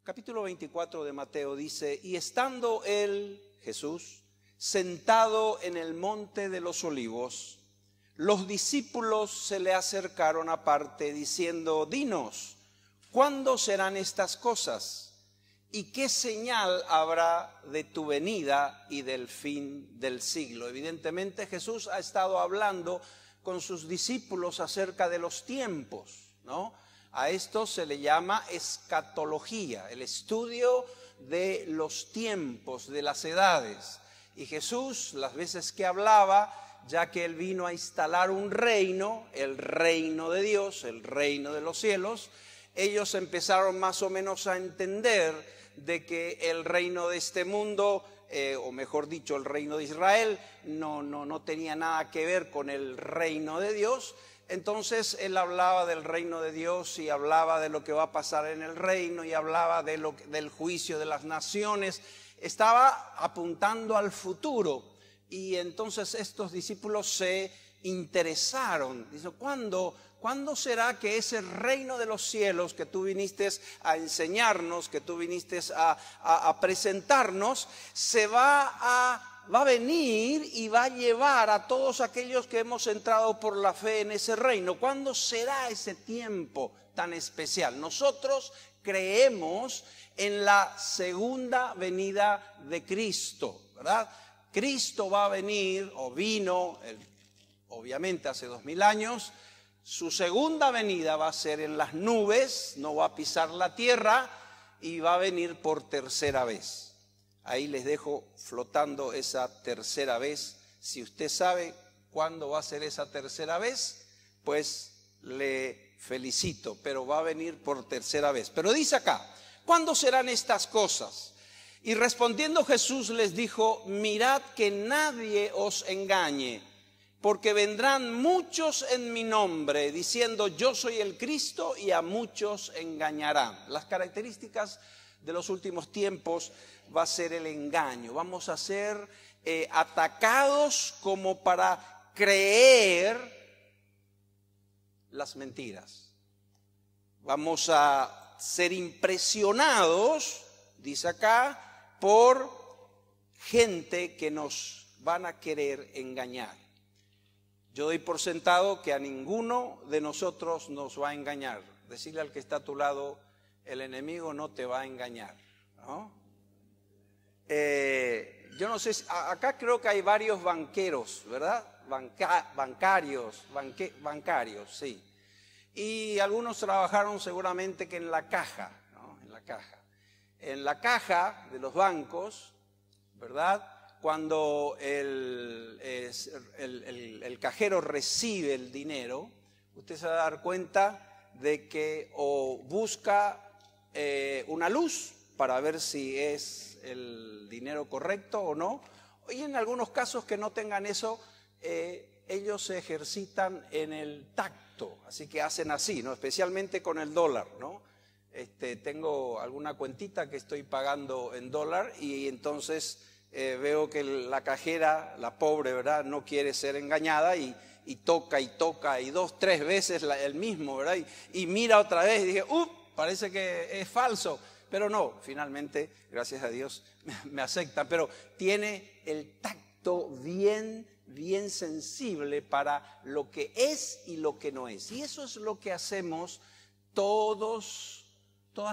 capítulo 24 de Mateo dice: y estando él, Jesús, sentado en el monte de los olivos, los discípulos se le acercaron aparte diciendo: dinos, ¿cuándo serán estas cosas? ¿Y qué señal habrá de tu venida y del fin del siglo? Evidentemente Jesús ha estado hablando con sus discípulos acerca de los tiempos, ¿no? A esto se le llama escatología, el estudio de los tiempos, de las edades. Y Jesús, las veces que hablaba, ya que él vino a instalar un reino, el reino de Dios, el reino de los cielos, ellos empezaron más o menos a entender de que el reino de este mundo, o mejor dicho, el reino de Israel, no tenía nada que ver con el reino de Dios. Entonces él hablaba del reino de Dios y hablaba de lo que va a pasar en el reino y hablaba del juicio de las naciones. Estaba apuntando al futuro, y entonces estos discípulos se interesaron. Dice: ¿Cuándo será que ese reino de los cielos que tú viniste a enseñarnos, que tú viniste a presentarnos, va a venir y va a llevar a todos aquellos que hemos entrado por la fe en ese reino? ¿Cuándo será ese tiempo tan especial? Nosotros creemos en la segunda venida de Cristo, ¿verdad? Cristo va a venir, o vino, obviamente hace 2000 años. Su segunda venida va a ser en las nubes, no va a pisar la tierra y va a venir por tercera vez. Ahí les dejo flotando esa tercera vez. Si usted sabe cuándo va a ser esa tercera vez, pues le felicito, pero va a venir por tercera vez. Pero dice acá: ¿cuándo serán estas cosas? Y respondiendo Jesús les dijo: mirad que nadie os engañe, porque vendrán muchos en mi nombre diciendo: yo soy el Cristo, y a muchos engañarán. Las características de los últimos tiempos va a ser el engaño. Vamos a ser atacados como para creer las mentiras. Vamos a ser impresionados, dice acá, por gente que nos van a querer engañar. Yo doy por sentado que a ninguno de nosotros nos va a engañar. Decirle al que está a tu lado: el enemigo no te va a engañar, ¿no? Yo no sé, acá creo que hay varios banqueros, ¿verdad? Bancarios, sí. Y algunos trabajaron seguramente que en la caja, ¿no? En la caja de los bancos, ¿verdad? Cuando el cajero recibe el dinero, usted se va a dar cuenta de que o busca una luz para ver si es el dinero correcto o no, y en algunos casos que no tengan eso, ellos se ejercitan en el tacto, así que hacen así, ¿no? Especialmente con el dólar, ¿no? Tengo alguna cuentita que estoy pagando en dólar, y entonces veo que la cajera, la pobre, ¿verdad?, no quiere ser engañada y toca y 2, 3 veces el mismo, ¿verdad? Y mira otra vez y dije: parece que es falso. Pero no, finalmente, gracias a Dios, me aceptan. Pero tiene el tacto bien sensible para lo que es y lo que no es. Y eso es lo que hacemos todas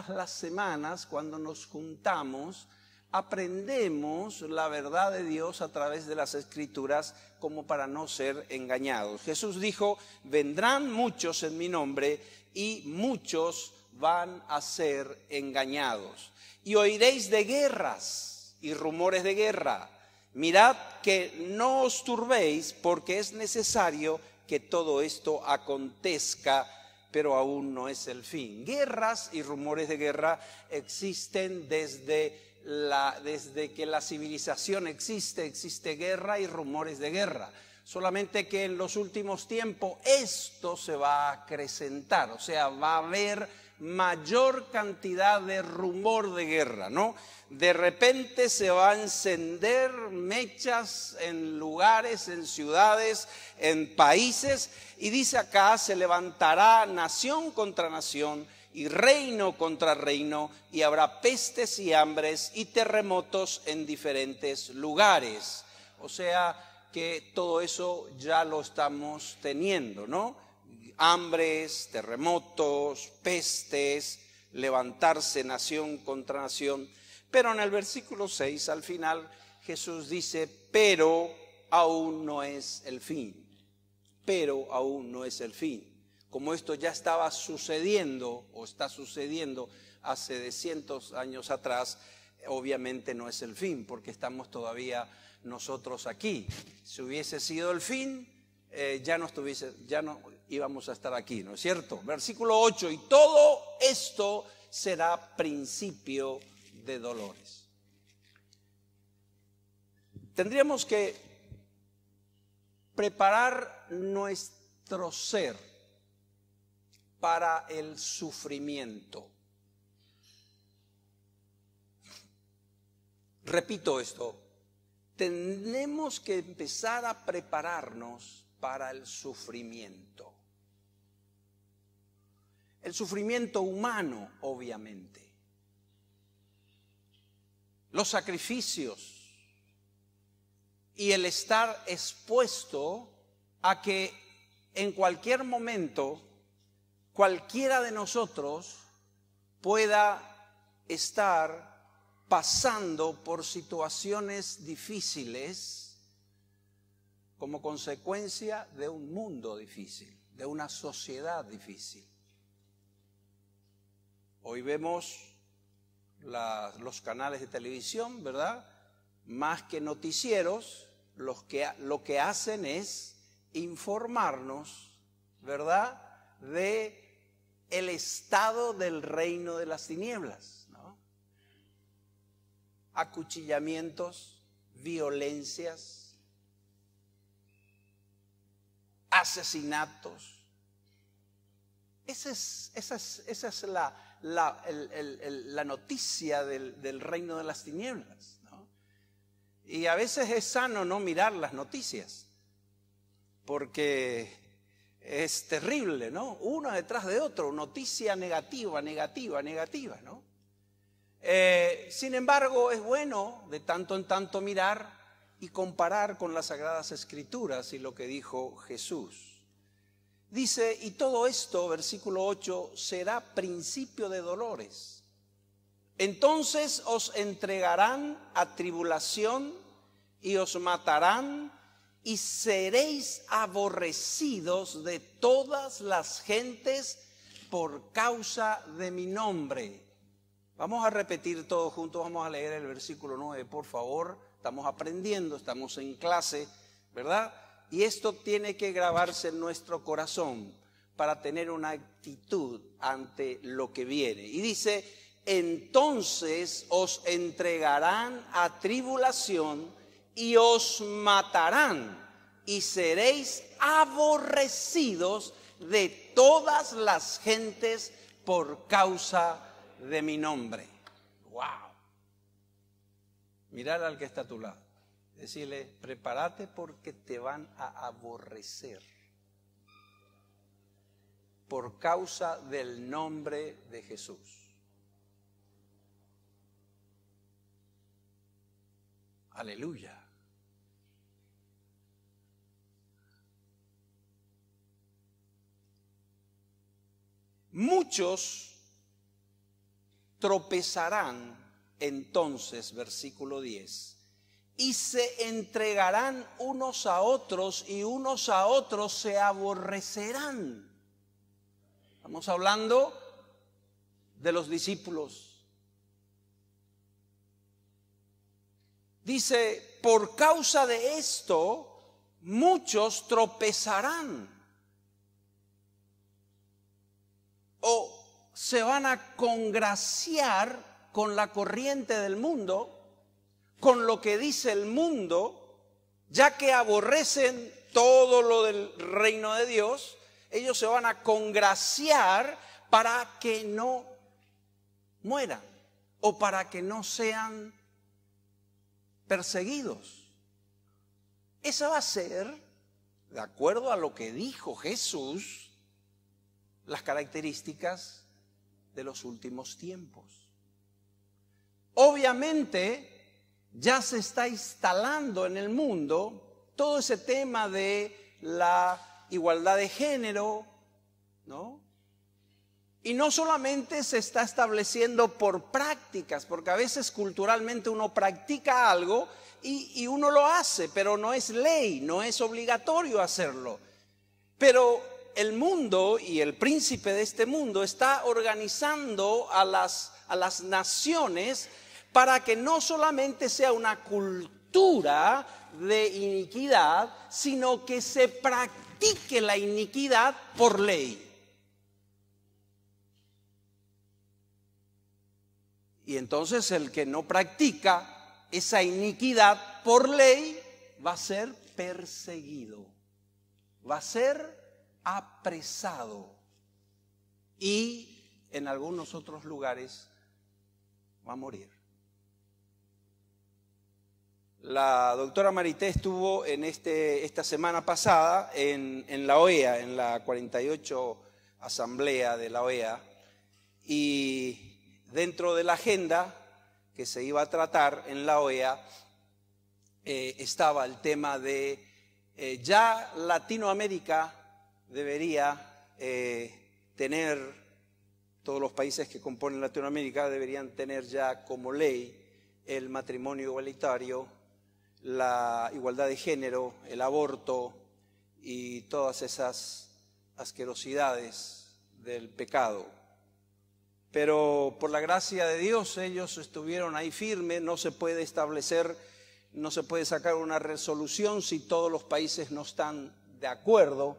las semanas cuando nos juntamos. Aprendemos la verdad de Dios a través de las Escrituras, como para no ser engañados. Jesús dijo: vendrán muchos en mi nombre y muchos van a ser engañados. Y oiréis de guerras y rumores de guerra. Mirad que no os turbéis, porque es necesario que todo esto acontezca, pero aún no es el fin. Guerras y rumores de guerra existen desde que la civilización existe guerra y rumores de guerra. Solamente que en los últimos tiempos esto se va a acrecentar, o sea, va a haber mayor cantidad de rumor de guerra, ¿no? De repente se va a encender mechas en lugares, en ciudades, en países, y dice acá, se levantará nación contra nación y reino contra reino, y habrá pestes y hambres y terremotos en diferentes lugares. O sea que todo eso ya lo estamos teniendo, ¿no? Hambres, terremotos, pestes, levantarse nación contra nación. Pero en el versículo 6, al final, Jesús dice, pero aún no es el fin. Pero aún no es el fin. Como esto ya estaba sucediendo o está sucediendo hace de cientos de años atrás, obviamente no es el fin, porque estamos todavía nosotros aquí. Si hubiese sido el fin, ya no íbamos a estar aquí, ¿no es cierto? Versículo 8, y todo esto será principio de dolores. Tendríamos que preparar nuestro ser para el sufrimiento. Repito esto, tenemos que empezar a prepararnos para el sufrimiento. El sufrimiento humano, obviamente. Los sacrificios y el estar expuesto a que en cualquier momento cualquiera de nosotros pueda estar pasando por situaciones difíciles como consecuencia de un mundo difícil, de una sociedad difícil. Hoy vemos los canales de televisión, ¿verdad? Más que noticieros, lo que hacen es informarnos, ¿verdad?, de el estado del reino de las tinieblas, ¿no? Acuchillamientos, violencias, asesinatos. Esa es la noticia del reino de las tinieblas, ¿no? Y a veces es sano no mirar las noticias, porque es terrible, ¿no? Uno detrás de otro, noticia negativa, ¿no? Sin embargo, es bueno de tanto en tanto mirar y comparar con las Sagradas Escrituras y lo que dijo Jesús. Dice, y todo esto, versículo 8, será principio de dolores. Entonces os entregarán a tribulación y os matarán y seréis aborrecidos de todas las gentes por causa de mi nombre. Vamos a repetir todos juntos, vamos a leer el versículo 9, por favor. Estamos aprendiendo, estamos en clase, ¿verdad? Y esto tiene que grabarse en nuestro corazón para tener una actitud ante lo que viene. Y dice, entonces os entregarán a tribulación y os matarán y seréis aborrecidos de todas las gentes por causa de mi nombre. ¡Wow! Mirar al que está a tu lado. Decirle, prepárate porque te van a aborrecer por causa del nombre de Jesús. Aleluya. Muchos tropezarán entonces, versículo 10. Y se entregarán unos a otros y unos a otros se aborrecerán. Estamos hablando de los discípulos. Dice, por causa de esto, muchos tropezarán. O se van a congraciar con la corriente del mundo, con lo que dice el mundo, ya que aborrecen todo lo del reino de Dios. Ellos se van a congraciar para que no mueran o para que no sean perseguidos. Esa va a ser, de acuerdo a lo que dijo Jesús, las características de los últimos tiempos. Obviamente ya se está instalando en el mundo todo ese tema de la igualdad de género, ¿no? Y no solamente se está estableciendo por prácticas, porque a veces culturalmente uno practica algo y uno lo hace, pero no es ley, no es obligatorio hacerlo. Pero el mundo y el príncipe de este mundo está organizando a las naciones para que no solamente sea una cultura de iniquidad, sino que se practique la iniquidad por ley. Y entonces el que no practica esa iniquidad por ley va a ser perseguido, va a ser apresado y en algunos otros lugares va a morir. La doctora Marité estuvo esta semana pasada en la OEA, en la 48 Asamblea de la OEA, y dentro de la agenda que se iba a tratar en la OEA estaba el tema de ya Latinoamérica debería tener, todos los países que componen Latinoamérica deberían tener ya como ley el matrimonio igualitario, la igualdad de género, el aborto y todas esas asquerosidades del pecado. Pero por la gracia de Dios ellos estuvieron ahí firmes. No se puede establecer, no se puede sacar una resolución si todos los países no están de acuerdo,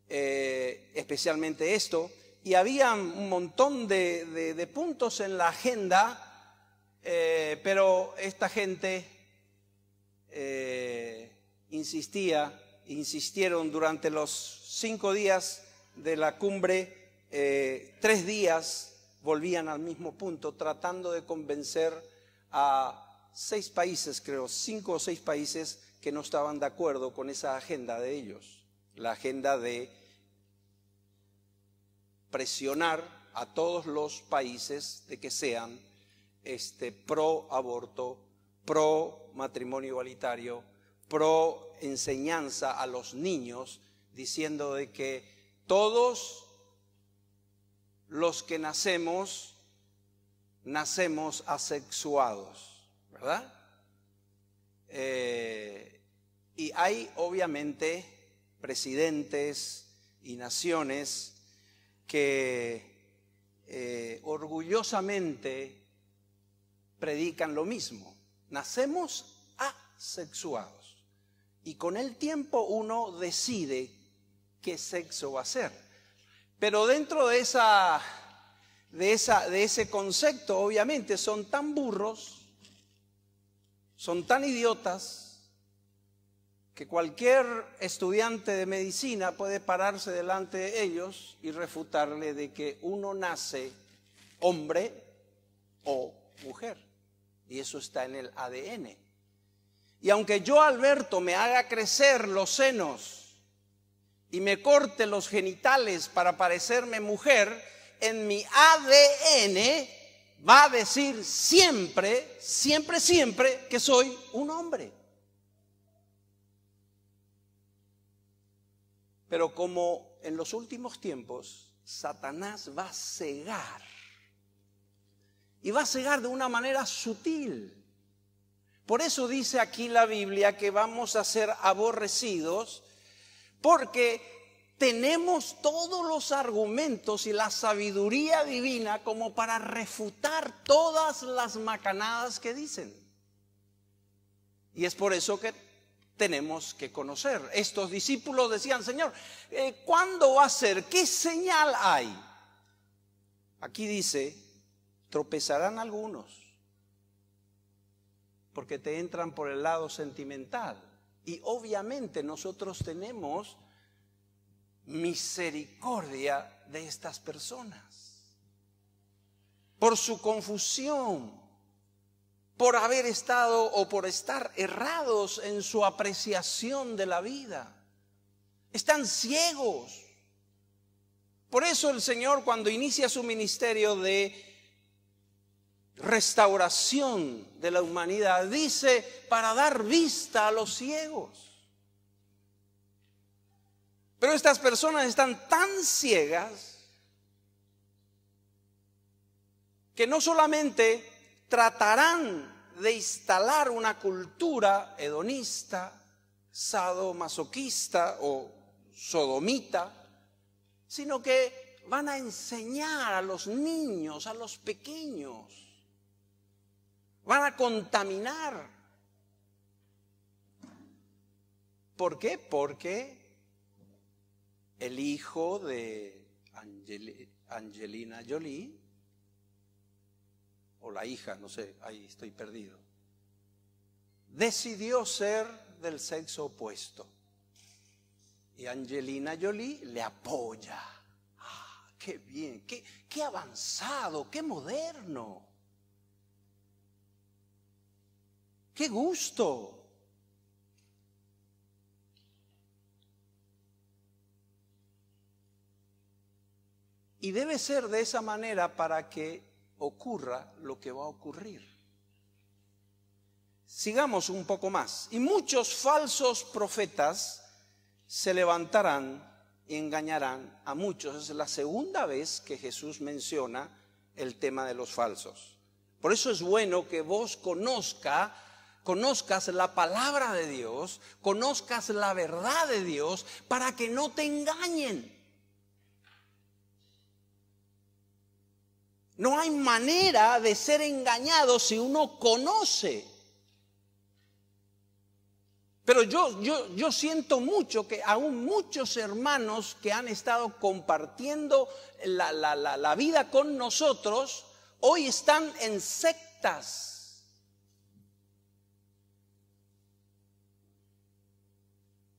especialmente esto. Y había un montón de puntos en la agenda, pero esta gente insistieron durante los 5 días de la cumbre, 3 días volvían al mismo punto, tratando de convencer a 6 países, creo, 5 o 6 países que no estaban de acuerdo con esa agenda de ellos, la agenda de presionar a todos los países de que sean pro aborto, pro matrimonio igualitario, pro enseñanza a los niños, diciendo de que todos los que nacemos asexuados, ¿verdad? Y hay obviamente presidentes y naciones que orgullosamente predican lo mismo. Nacemos asexuados y con el tiempo uno decide qué sexo va a ser. Pero dentro de ese concepto, obviamente, son tan burros, son tan idiotas, que cualquier estudiante de medicina puede pararse delante de ellos y refutarle de que uno nace hombre o mujer. Y eso está en el ADN. Y aunque yo, Alberto, me haga crecer los senos y me corte los genitales para parecerme mujer, en mi ADN va a decir siempre, siempre, siempre que soy un hombre. Pero como en los últimos tiempos Satanás va a cegar, y va a cegar de una manera sutil. Por eso dice aquí la Biblia que vamos a ser aborrecidos, porque tenemos todos los argumentos y la sabiduría divina como para refutar todas las macanadas que dicen. Y es por eso que tenemos que conocer. Estos discípulos decían: Señor, ¿cuándo va a ser? ¿Qué señal hay? Aquí dice: tropezarán algunos porque te entran por el lado sentimental. Y obviamente nosotros tenemos misericordia de estas personas, por su confusión, por haber estado o por estar errados en su apreciación de la vida. Están ciegos. Por eso el Señor, cuando inicia su ministerio de restauración de la humanidad, dice: para dar vista a los ciegos. Pero estas personas están tan ciegas que no solamente tratarán de instalar una cultura hedonista, sadomasoquista o sodomita, sino que van a enseñar a los niños, a los pequeños, van a contaminar. ¿Por qué? Porque el hijo de Angelina Jolie, o la hija, no sé, ahí estoy perdido, decidió ser del sexo opuesto. Y Angelina Jolie le apoya. ¡Ah, qué bien! ¡Qué avanzado! ¡Qué moderno! ¡Qué gusto! Y debe ser de esa manera para que ocurra lo que va a ocurrir. Sigamos un poco más. Y muchos falsos profetas se levantarán y engañarán a muchos. Es la segunda vez que Jesús menciona el tema de los falsos. Por eso es bueno que vos conozcas la palabra de Dios, conozcas la verdad de Dios, para que no te engañen. No hay manera de ser engañado si uno conoce. Pero yo siento mucho que aún muchos hermanos que han estado compartiendo la vida con nosotros, hoy están en sectas.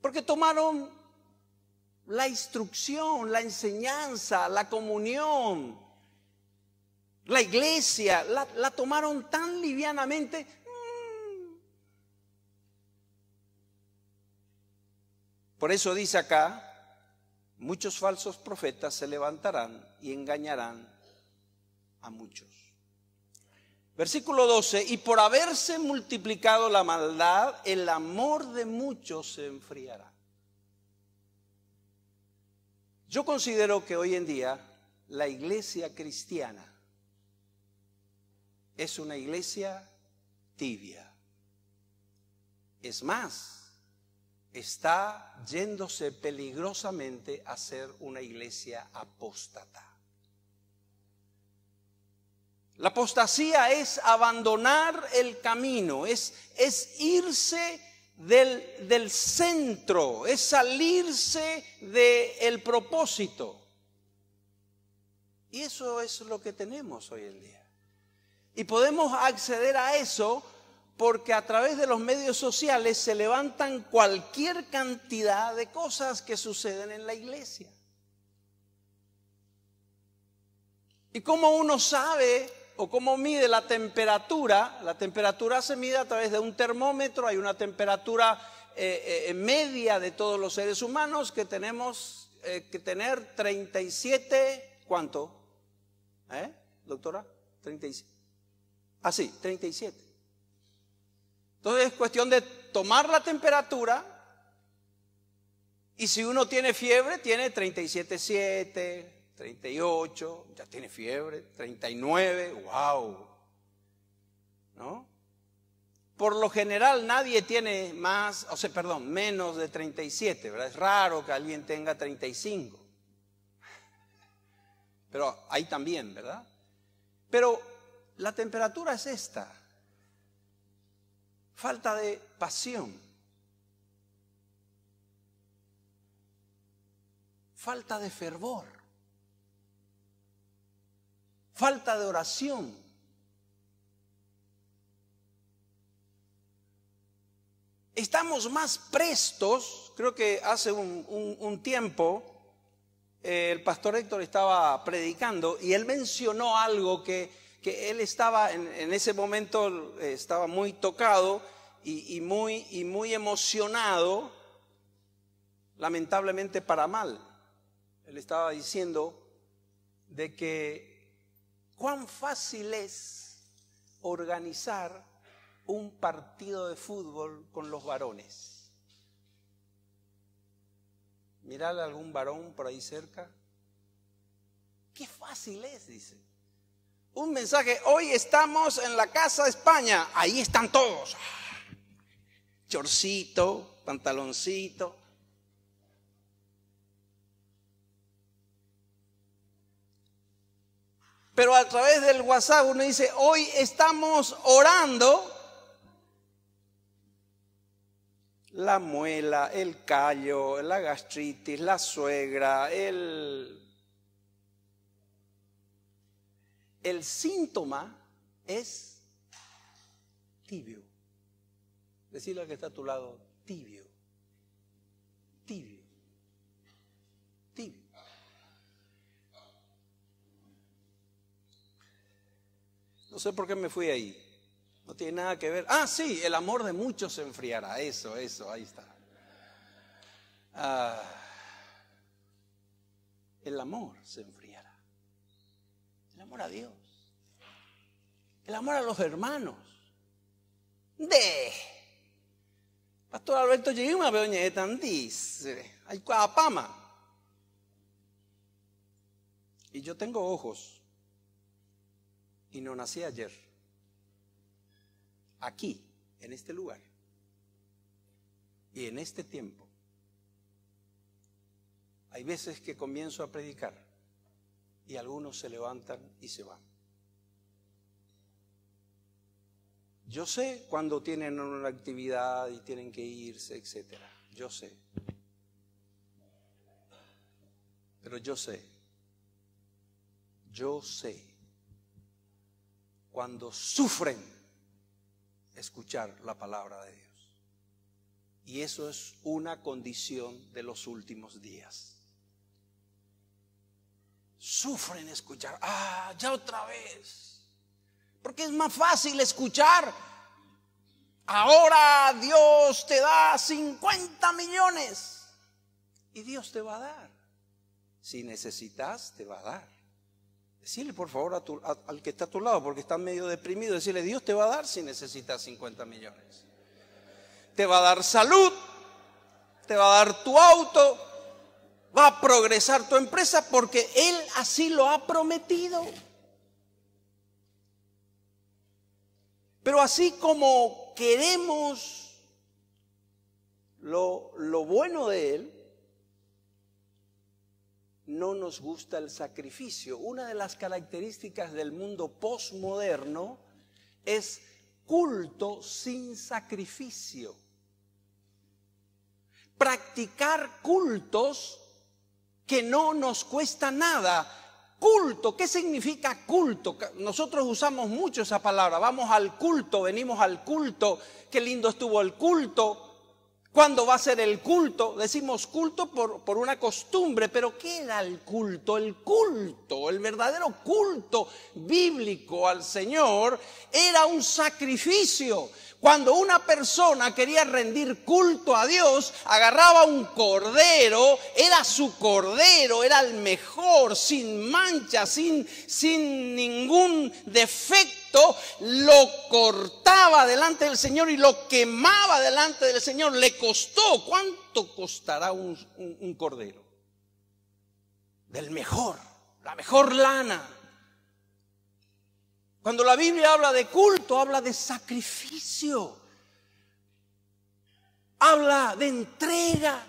Porque tomaron la instrucción, la enseñanza, la comunión, la iglesia, la tomaron tan livianamente. Por eso dice acá: muchos falsos profetas se levantarán y engañarán a muchos. Versículo 12: y por haberse multiplicado la maldad, el amor de muchos se enfriará. Yo considero que hoy en día la iglesia cristiana es una iglesia tibia. Es más, está yéndose peligrosamente a ser una iglesia apóstata. La apostasía es abandonar el camino, es irse del centro, es salirse del propósito. Y eso es lo que tenemos hoy en día. Y podemos acceder a eso porque a través de los medios sociales se levantan cualquier cantidad de cosas que suceden en la iglesia. ¿Y cómo uno sabe o cómo mide la temperatura? La temperatura se mide a través de un termómetro. Hay una temperatura media de todos los seres humanos que tenemos que tener 37, ¿cuánto? Doctora, 37. Ah, sí, 37. Entonces es cuestión de tomar la temperatura, y si uno tiene fiebre, tiene 37,7, 38, ya tiene fiebre, 39, wow, ¿no? Por lo general nadie tiene menos de 37, ¿verdad? Es raro que alguien tenga 35. Pero ahí también, ¿verdad? Pero la temperatura es esta: falta de pasión, falta de fervor, falta de oración. Estamos más prestos, creo que hace un tiempo el pastor Héctor estaba predicando y él mencionó algo que él estaba en ese momento, estaba muy tocado y muy emocionado, lamentablemente para mal. Él estaba diciendo de que cuán fácil es organizar un partido de fútbol con los varones. Mirarle a algún varón por ahí cerca. Qué fácil es, dice. Un mensaje, hoy estamos en la Casa de España, ahí están todos. Chorcito, pantaloncito. Pero a través del WhatsApp uno dice, hoy estamos orando. La muela, el callo, la gastritis, la suegra, el síntoma es tibio. Decirle al que está a tu lado, tibio, tibio, tibio. No sé por qué me fui ahí. No tiene nada que ver. Ah, sí, el amor de muchos se enfriará. Eso, ahí está. El amor se enfriará. El amor a Dios. El amor a los hermanos. Pastor Alberto, llegué a una peña de tandís. Hay cuapama. Y yo tengo ojos. Y no nací ayer. Aquí, en este lugar. Y en este tiempo. Hay veces que comienzo a predicar. Y algunos se levantan y se van. Yo sé cuando tienen una actividad y tienen que irse, etcétera. Yo sé. Pero yo sé cuando sufren escuchar la palabra de Dios. Y eso es una condición de los últimos días. Sufren escuchar, ya otra vez. Porque es más fácil escuchar. Ahora Dios te da 50 millones. Y Dios te va a dar. Si necesitas, te va a dar. Decirle por favor al que está a tu lado, porque está medio deprimido, decirle, Dios te va a dar si necesitas 50 millones. Te va a dar salud, te va a dar tu auto, va a progresar tu empresa porque Él así lo ha prometido. Pero así como queremos lo bueno de Él, no nos gusta el sacrificio. Una de las características del mundo posmoderno es culto sin sacrificio. Practicar cultos que no nos cuesta nada. Culto, ¿qué significa culto? Nosotros usamos mucho esa palabra. Vamos al culto, venimos al culto. Qué lindo estuvo el culto. ¿Cuándo va a ser el culto? Decimos culto por una costumbre, pero ¿qué era el culto? El culto, el verdadero culto bíblico al Señor era un sacrificio. Cuando una persona quería rendir culto a Dios, agarraba un cordero, era su cordero, era el mejor, sin mancha, sin ningún defecto, lo cortaba delante del Señor y lo quemaba delante del Señor. Le costó. ¿Cuánto costará un cordero? Del mejor, la mejor lana. Cuando la Biblia habla de culto, habla de sacrificio, habla de entrega.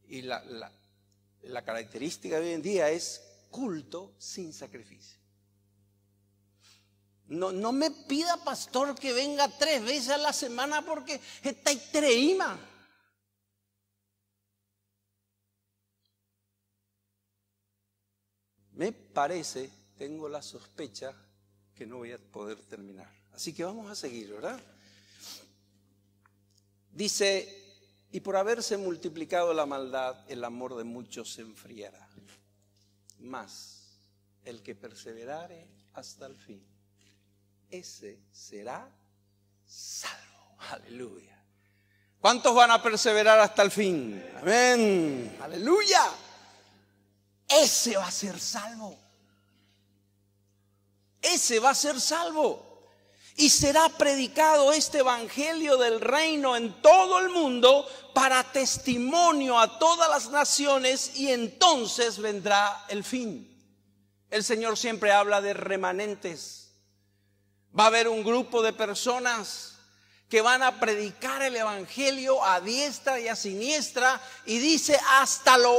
Y la característica de hoy en día es culto sin sacrificio. No me pida, pastor, que venga 3 veces a la semana porque está treima. Me parece, tengo la sospecha que no voy a poder terminar. Así que vamos a seguir, ¿verdad? Dice Y por haberse multiplicado la maldad, el amor de muchos se enfriará. Mas el que perseverare hasta el fin, ese será salvo. Aleluya. ¿Cuántos van a perseverar hasta el fin? Amén. Aleluya. Ese va a ser salvo. Ese va a ser salvo. Y será predicado este evangelio del reino en todo el mundo para testimonio a todas las naciones, y entonces vendrá el fin. El Señor siempre habla de remanentes. Va a haber un grupo de personas que van a predicar el evangelio a diestra y a siniestra, y dice hasta lo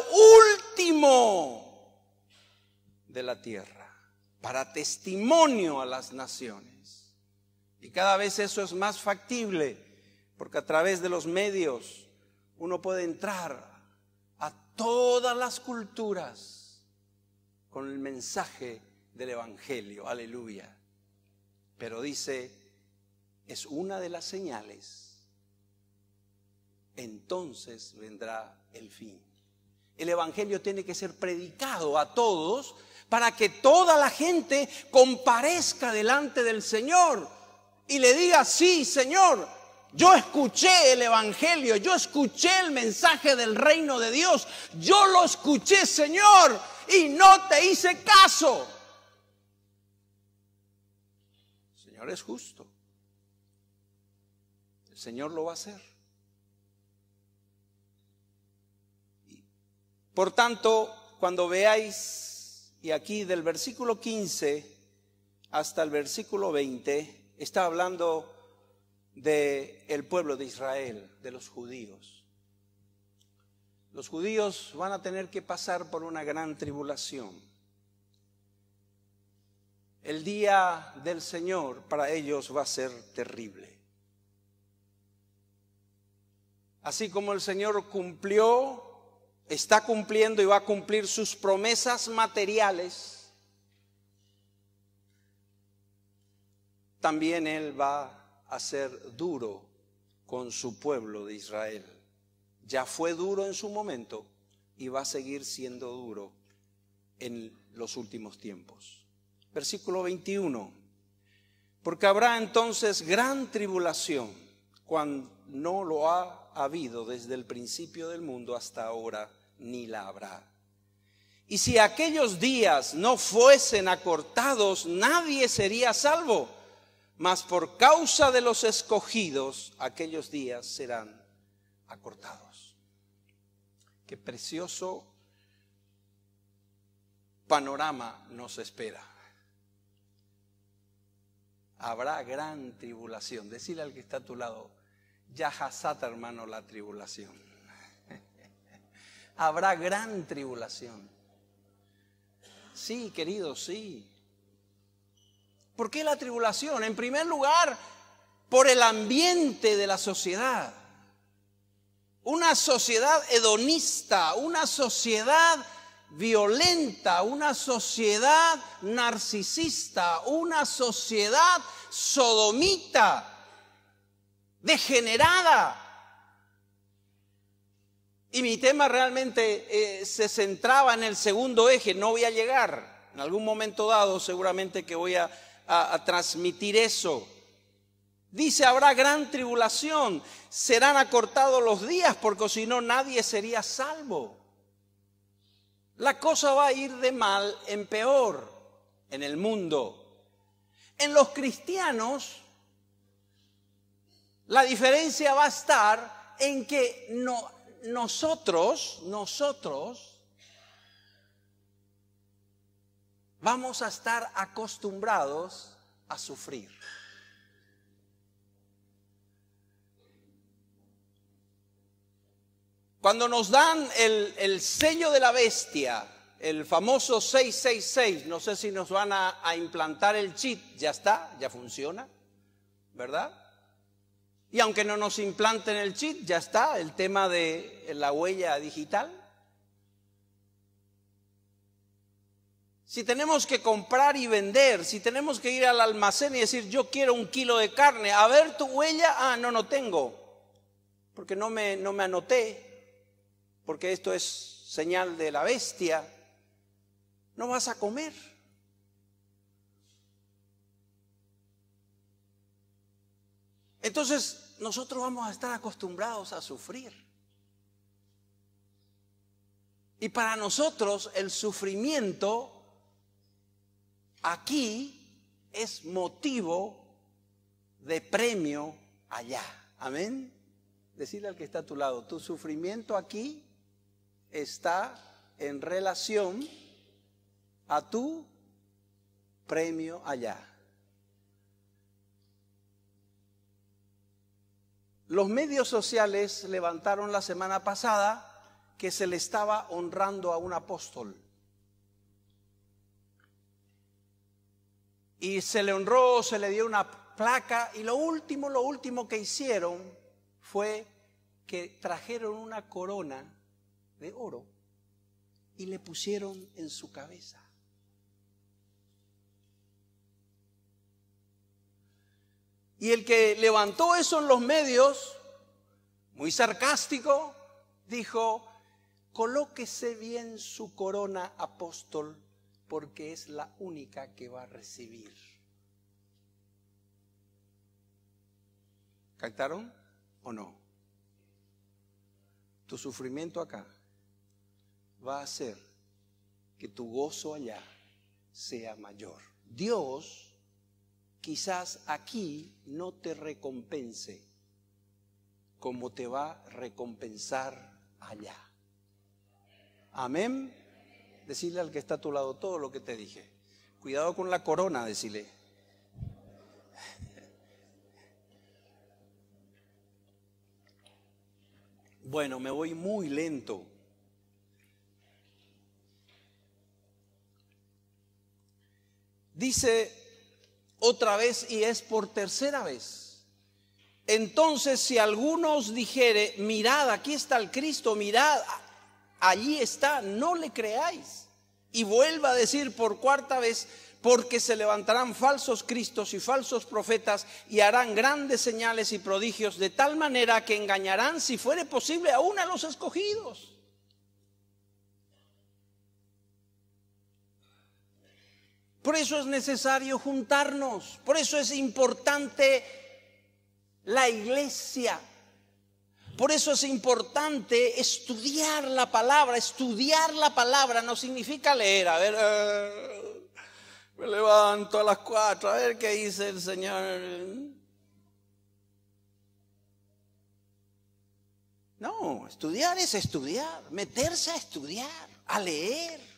último de la tierra, para testimonio a las naciones. Y cada vez eso es más factible, porque a través de los medios uno puede entrar a todas las culturas con el mensaje del evangelio. Aleluya. Pero dice, es una de las señales, entonces vendrá el fin. El evangelio tiene que ser predicado a todos para que toda la gente comparezca delante del Señor y le diga: sí, Señor, yo escuché el evangelio, yo escuché el mensaje del reino de Dios, yo lo escuché, Señor, y no te hice caso. El Señor es justo. El Señor lo va a hacer. Por tanto, cuando veáis, y aquí del versículo 15 hasta el versículo 20, está hablando del pueblo de Israel, de los judíos. Los judíos van a tener que pasar por una gran tribulación. El día del Señor para ellos va a ser terrible. Así como el Señor cumplió, está cumpliendo y va a cumplir sus promesas materiales, también Él va a ser duro con su pueblo de Israel. Ya fue duro en su momento y va a seguir siendo duro en los últimos tiempos. Versículo 21. Porque habrá entonces gran tribulación, cuando no lo ha habido desde el principio del mundo hasta ahora, ni la habrá. Y si aquellos días no fuesen acortados, nadie sería salvo, mas por causa de los escogidos, aquellos días serán acortados. Qué precioso panorama nos espera. Habrá gran tribulación. Decile al que está a tu lado: ya hasata, hermano, la tribulación. Habrá gran tribulación. Sí, querido, sí. ¿Por qué la tribulación? En primer lugar, por el ambiente de la sociedad. Una sociedad hedonista, una sociedad violenta, una sociedad narcisista, una sociedad sodomita, degenerada. Y mi tema realmente se centraba en el segundo eje. No voy a llegar, en algún momento dado seguramente que voy a transmitir eso. Dice: habrá gran tribulación, serán acortados los días, porque si no nadie sería salvo. La cosa va a ir de mal en peor en el mundo. En los cristianos, la diferencia va a estar en que nosotros vamos a estar acostumbrados a sufrir. Cuando nos dan el sello de la bestia, el famoso 666, no sé si nos van a implantar el chip, ya está, ya funciona, ¿verdad? Y aunque no nos implanten el chip, ya está el tema de la huella digital. Si tenemos que comprar y vender, si tenemos que ir al almacén y decir: yo quiero 1 kilo de carne, a ver tu huella, no tengo. porque no me anoté, porque esto es señal de la bestia, no vas a comer. Entonces nosotros vamos a estar acostumbrados a sufrir. Y para nosotros el sufrimiento aquí es motivo de premio allá. Amén. Decirle al que está a tu lado, tu sufrimiento aquí está en relación a tu premio allá. Los medios sociales levantaron la semana pasada que se le estaba honrando a un apóstol. Y se le honró, se le dio una placa y lo último que hicieron fue que trajeron una corona de oro y le pusieron en su cabeza. Y el que levantó eso en los medios, muy sarcástico, dijo: colóquese bien su corona, apóstol, porque es la única que va a recibir. ¿Captaron o no? Tu sufrimiento acá va a hacer que tu gozo allá sea mayor. Dios quizás aquí no te recompense como te va a recompensar allá. Amén. Decirle al que está a tu lado todo lo que te dije. Cuidado con la corona, decirle. Bueno, me voy muy lento. Dice otra vez, y es por tercera vez: entonces si alguno os dijere, mirad, aquí está el Cristo, mirad, allí está, no le creáis. Y vuelva a decir por cuarta vez: porque se levantarán falsos cristos y falsos profetas y harán grandes señales y prodigios, de tal manera que engañarán, si fuere posible, aún a los escogidos. Por eso es necesario juntarnos, por eso es importante la iglesia, por eso es importante estudiar la palabra. Estudiar la palabra no significa leer, a ver, me levanto a las 4, a ver qué dice el Señor. No, estudiar es estudiar, meterse a estudiar, a leer.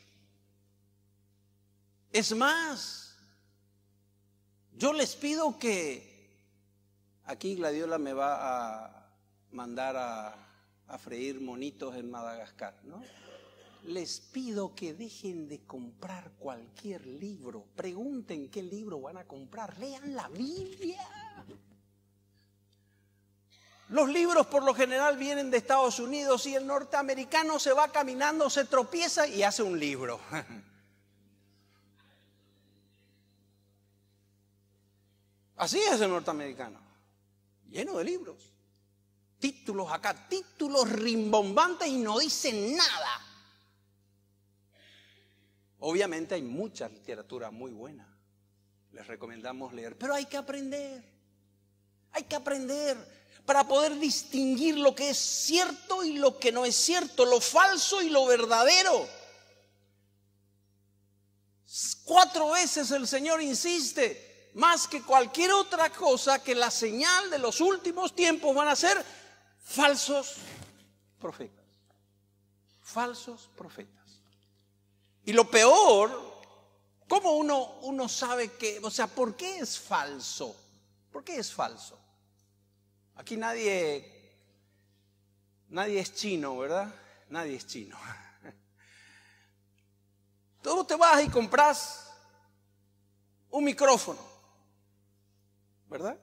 Es más, yo les pido que, aquí Gladiola me va a mandar a freír monitos en Madagascar, ¿no? Les pido que dejen de comprar cualquier libro. Pregunten qué libro van a comprar. Lean la Biblia. Los libros por lo general vienen de Estados Unidos y el norteamericano se va caminando, se tropieza y hace un libro. Así es el norteamericano, lleno de libros, títulos acá, títulos rimbombantes y no dicen nada. Obviamente hay mucha literatura muy buena, les recomendamos leer, pero hay que aprender para poder distinguir lo que es cierto y lo que no es cierto, lo falso y lo verdadero. 4 veces el Señor insiste, más que cualquier otra cosa, que la señal de los últimos tiempos van a ser falsos profetas. Falsos profetas. Y lo peor, ¿cómo uno sabe que, o sea, por qué es falso? ¿Por qué es falso? Aquí nadie es chino, ¿verdad? Nadie es chino. Tú te vas y compras un micrófono, ¿verdad?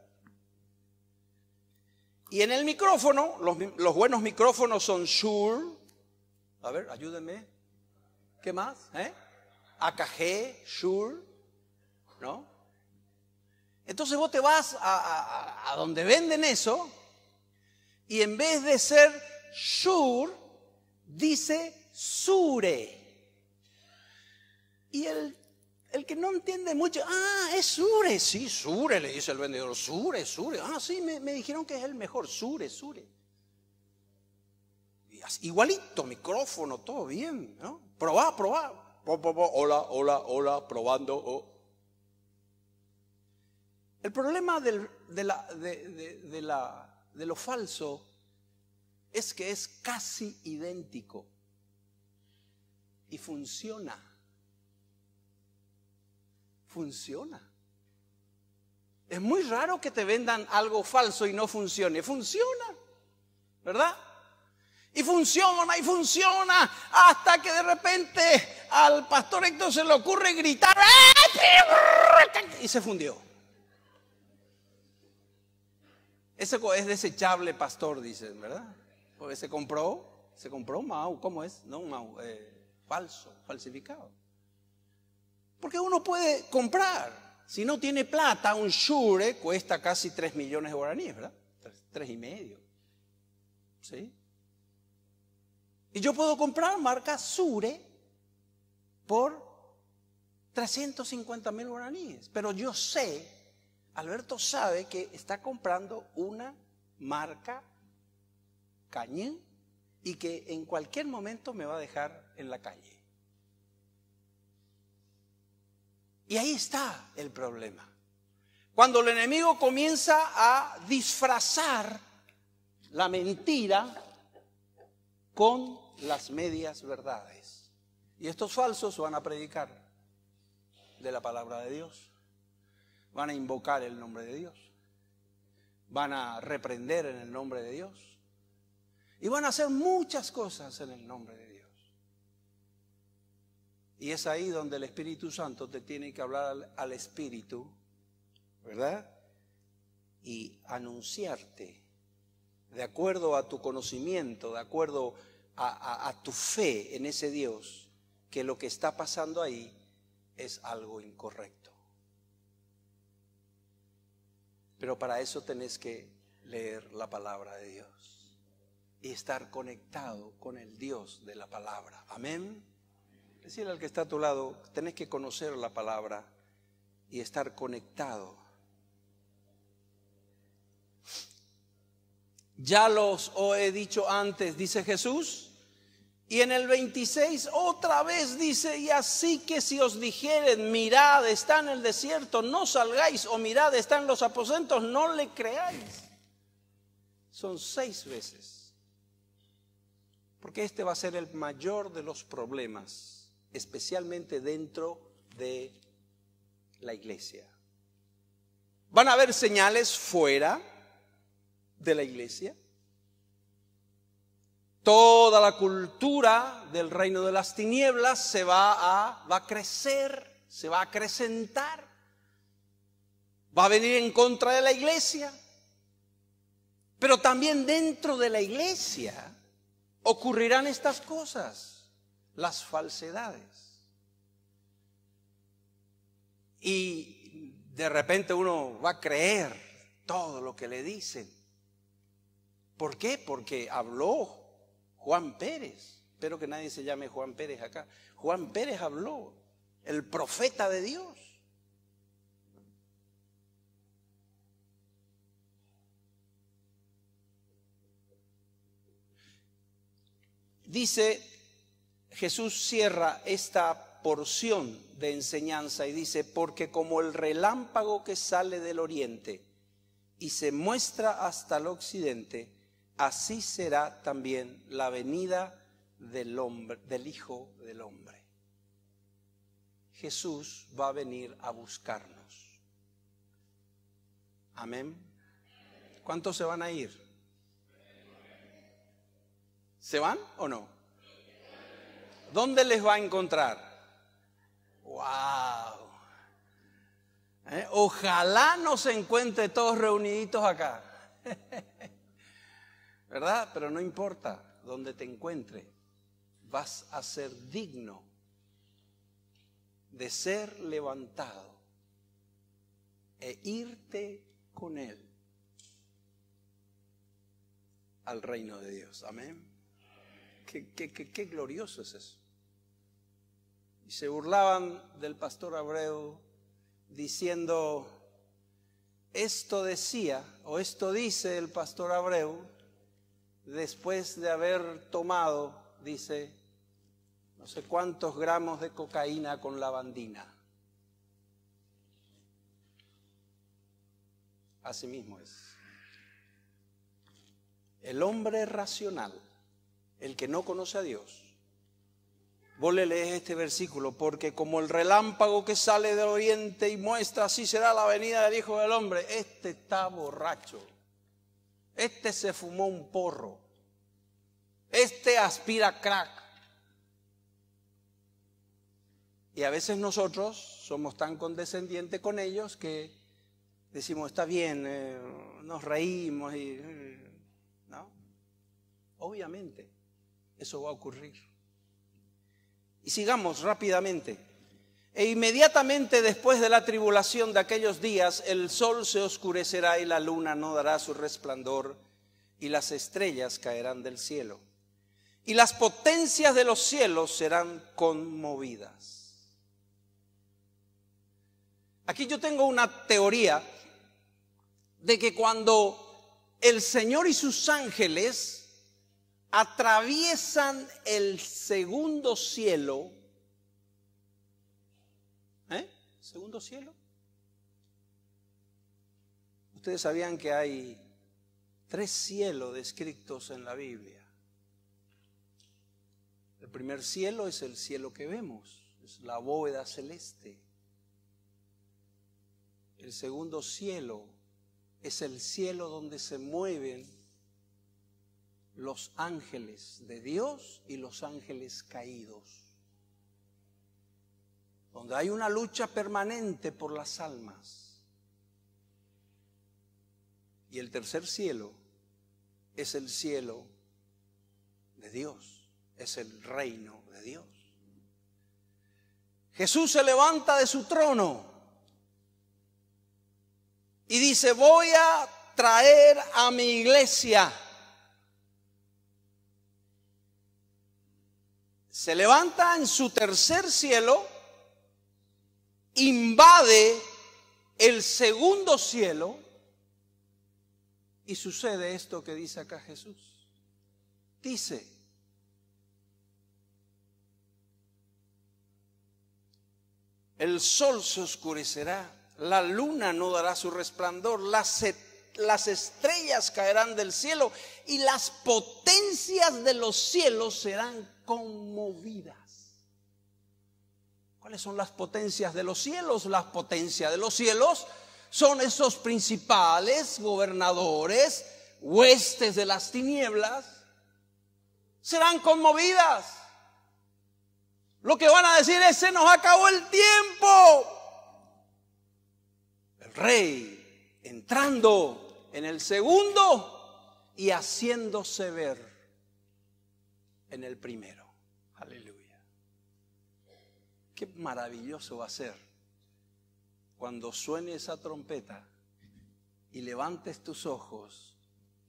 Y en el micrófono, los buenos micrófonos son Shure. A ver, ayúdenme. ¿Qué más? AKG, Shure, ¿no? Entonces vos te vas a donde venden eso Y en vez de ser Shur, dice Sure. Y el que no entiende mucho, es Sure. Sí, Sure, le dice el vendedor. Sure. Sí, me dijeron que es el mejor. Sure. Igualito, micrófono, todo bien, ¿no? Probá. Hola, probando. El problema de lo falso es que es casi idéntico y funciona. Es muy raro que te vendan algo falso y no funcione. Funciona, ¿verdad? Y funciona hasta que de repente al pastor Héctor se le ocurre gritar y se fundió. Ese es desechable, pastor, dicen, ¿verdad? Porque se compró Mau. ¿Cómo es? No, Mau, falso, falsificado. Porque uno puede comprar. Si no tiene plata, un Shure cuesta casi 3 millones de guaraníes, ¿verdad? 3,5. ¿Sí? Y yo puedo comprar marca Shure por 350,000 guaraníes. Pero yo sé, Alberto sabe que está comprando una marca cañón y que en cualquier momento me va a dejar en la calle. Y ahí está el problema. Cuando el enemigo comienza a disfrazar la mentira con las medias verdades. Y estos falsos van a predicar de la palabra de Dios. Van a invocar el nombre de Dios. Van a reprender en el nombre de Dios. Y van a hacer muchas cosas en el nombre de Dios. Y es ahí donde el Espíritu Santo te tiene que hablar al Espíritu, ¿verdad? Y anunciarte, de acuerdo a tu conocimiento, de acuerdo a tu fe en ese Dios, que lo que está pasando ahí es algo incorrecto. Pero para eso tenés que leer la palabra de Dios y estar conectado con el Dios de la palabra. Amén. Decirle al que está a tu lado, tenés que conocer la palabra y estar conectado. Ya los he dicho antes, dice Jesús. Y en el 26 otra vez dice, y así que si os dijeren, mirad, está en el desierto, no salgáis, o mirad, está en los aposentos, no le creáis. Son 6 veces. Porque este va a ser el mayor de los problemas, especialmente dentro de la iglesia. Van a haber señales fuera de la iglesia. Toda la cultura del reino de las tinieblas se va a crecer, se va a acrecentar, va a venir en contra de la iglesia. Pero también dentro de la iglesia ocurrirán estas cosas, las falsedades. Y de repente uno va a creer todo lo que le dicen. ¿Por qué? Porque habló Juan Pérez. Espero que nadie se llame Juan Pérez acá. Juan Pérez habló, el profeta de Dios. Dice, Jesús cierra esta porción de enseñanza y dice, porque como el relámpago que sale del oriente y se muestra hasta el occidente, así será también la venida del hombre, del Hijo del Hombre. Jesús va a venir a buscarnos. Amén. ¿Cuántos se van a ir? ¿Se van o no? ¿Dónde les va a encontrar? ¡Wow! Ojalá no se encuentre todos reuniditos acá. ¿Verdad? Pero no importa donde te encuentre, vas a ser digno de ser levantado e irte con Él. al reino de Dios. Amén. Qué glorioso es eso. Y se burlaban del pastor Abreu diciendo, esto decía o esto dice el pastor Abreu después de haber tomado, dice, no sé cuántos gramos de cocaína con lavandina. Así mismo es. El hombre racional, el que no conoce a Dios, vos le lees este versículo, porque como el relámpago que sale del oriente y muestra, así será la venida del Hijo del Hombre. Este está borracho, este se fumó un porro, este aspira crack. Y a veces nosotros somos tan condescendientes con ellos que decimos, está bien, nos reímos y no. Obviamente, eso va a ocurrir. Y sigamos rápidamente. E inmediatamente después de la tribulación de aquellos días, el sol se oscurecerá y la luna no dará su resplandor y las estrellas caerán del cielo. Y las potencias de los cielos serán conmovidas. Aquí yo tengo una teoría de que cuando el Señor y sus ángeles atraviesan el segundo cielo, ¿segundo cielo? Ustedes sabían que hay 3 cielos descritos en la Biblia. El primer cielo es el cielo que vemos, es la bóveda celeste. El segundo cielo es el cielo donde se mueven los ángeles de Dios y los ángeles caídos, donde hay una lucha permanente por las almas. Y el tercer cielo es el cielo de Dios, es el reino de Dios. Jesús se levanta de su trono y dice, voy a traer a mi iglesia. Se levanta en su tercer cielo, invade el segundo cielo y sucede esto que dice acá Jesús. Dice, el sol se oscurecerá, la luna no dará su resplandor, las estrellas caerán del cielo y las potencias de los cielos serán conmovidas. ¿Cuáles son las potencias de los cielos? Las potencias de los cielos son esos principales, gobernadores, huestes de las tinieblas, serán conmovidas. Lo que van a decir es, se nos acabó el tiempo. El rey entrando en el segundo y haciéndose ver en el primero. Aleluya. Qué maravilloso va a ser cuando suene esa trompeta y levantes tus ojos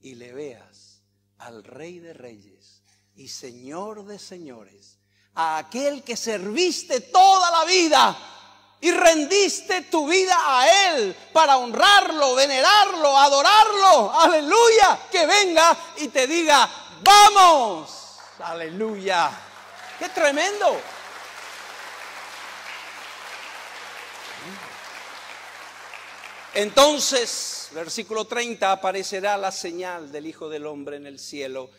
y le veas al Rey de Reyes y Señor de Señores, a aquel que serviste toda la vida y rendiste tu vida a Él para honrarlo, venerarlo, adorarlo. Aleluya. Que venga y te diga, vamos. Aleluya. Qué tremendo. Entonces, versículo 30, aparecerá la señal del Hijo del Hombre en el cielo,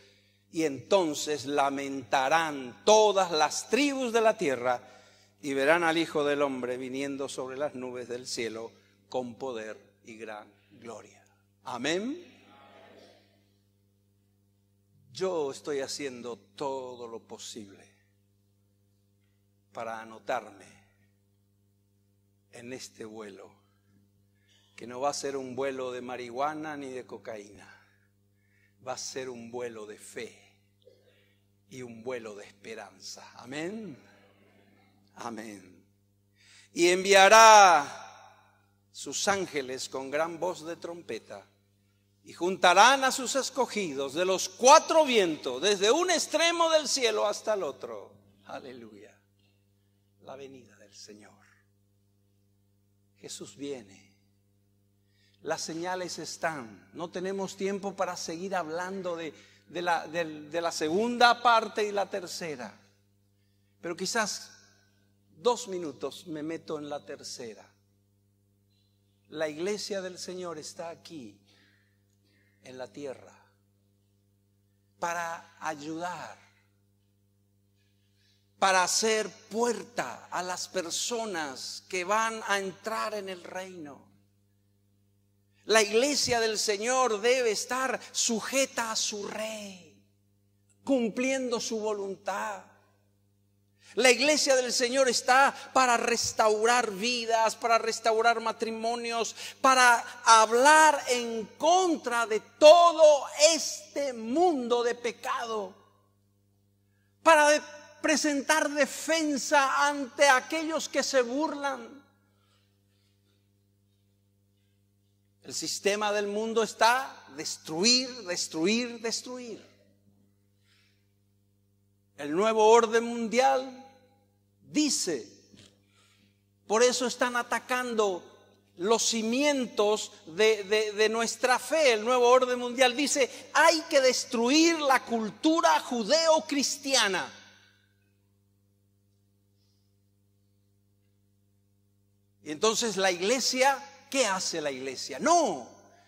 y entonces lamentarán todas las tribus de la tierra y verán al Hijo del Hombre viniendo sobre las nubes del cielo con poder y gran gloria. Amén. Yo estoy haciendo todo lo posible para anotarme en este vuelo, que no va a ser un vuelo de marihuana ni de cocaína, va a ser un vuelo de fe y un vuelo de esperanza. Amén. Amén. Y enviará sus ángeles con gran voz de trompeta y juntarán a sus escogidos de los cuatro vientos, desde un extremo del cielo hasta el otro. Aleluya. La venida del Señor. Jesús viene. Las señales están. No tenemos tiempo para seguir hablando de la segunda parte y la tercera. Pero quizás 2 minutos me meto en la tercera. La iglesia del Señor está aquí en la tierra para ayudar, para hacer puerta a las personas que van a entrar en el reino. La iglesia del Señor debe estar sujeta a su Rey, cumpliendo su voluntad. La iglesia del Señor está para restaurar vidas, para restaurar matrimonios, para hablar en contra de todo este mundo de pecado, para presentar defensa ante aquellos que se burlan. El sistema del mundo está destruir, destruir, destruir. El nuevo orden mundial dice, por eso están atacando los cimientos de nuestra fe. El nuevo orden mundial dice, hay que destruir la cultura judeo-cristiana. Y entonces la iglesia, ¿qué hace la iglesia? No,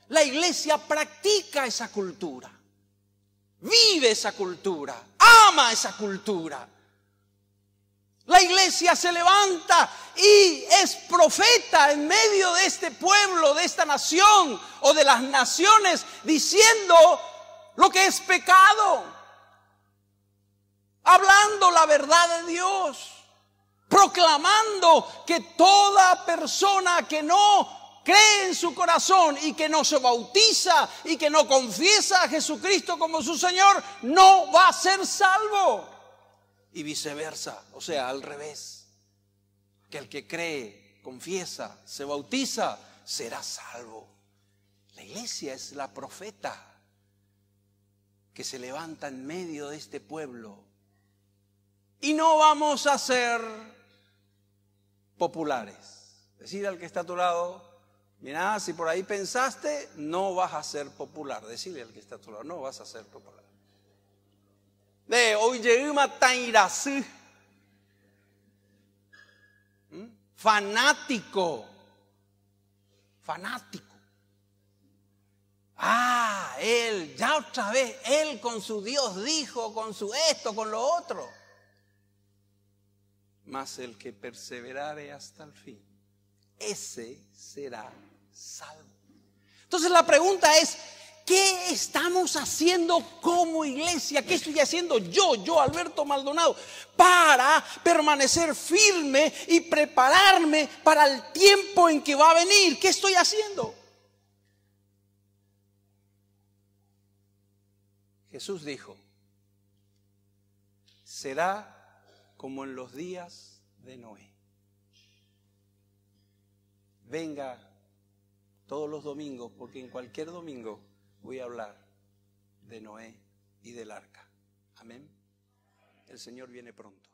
la iglesia practica esa cultura, vive esa cultura, ama esa cultura. La iglesia se levanta y es profeta en medio de este pueblo, de esta nación o de las naciones, diciendo lo que es pecado, hablando la verdad de Dios, proclamando que toda persona que no cree en su corazón y que no se bautiza y que no confiesa a Jesucristo como su Señor, no va a ser salvo. Y viceversa, o sea, al revés, que el que cree, confiesa, se bautiza, será salvo. La iglesia es la profeta que se levanta en medio de este pueblo. Y no vamos a ser populares. Decir al que está a tu lado, mira, si por ahí pensaste, no vas a ser popular. Decirle al que está a tu lado, no vas a ser popular. Fanático. Él, ya otra vez, él con su Dios dijo, con su esto, con lo otro. Mas el que perseverare hasta el fin, ese será salvo. Entonces la pregunta es, ¿qué estamos haciendo como iglesia? ¿Qué estoy haciendo yo, Alberto Maldonado, para permanecer firme y prepararme para el tiempo en que va a venir? ¿Qué estoy haciendo? Jesús dijo, será como en los días de Noé. Venga todos los domingos, porque en cualquier domingo voy a hablar de Noé y del arca. Amén. El Señor viene pronto.